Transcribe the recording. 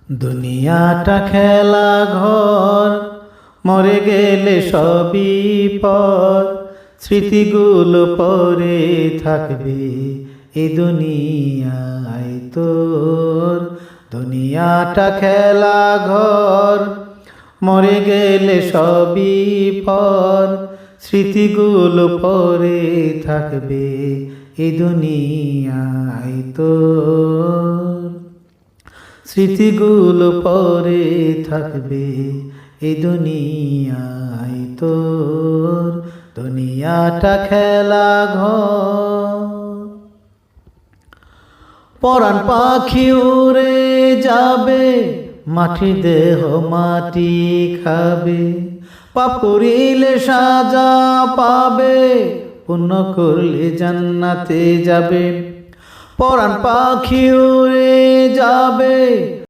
দুনিয়াটা খেলা ঘর, মরে গেলে সবই পর, স্মৃতিগুলো পরে থাকবে এই দুনিয়ায় তোর। দুনিয়াটা খেলা ঘর, মরে গেলে সবই পর, স্মৃতিগুলো পরে থাকবে এই দুনিয়ায় তোর। স্মৃতিগুলো পরে থাকবে এই দুনিয়ায় তোর। দুনিয়াটা খেলা ঘর, পরাণ পাখি উড়ে যাবে, মাটি দেহ মাটি খাবে, পাপ করিলে সাজা পাবে, পুণ্য করলে জান্নাতে যাবে। পরাণ পাখি উড়ে যাবে,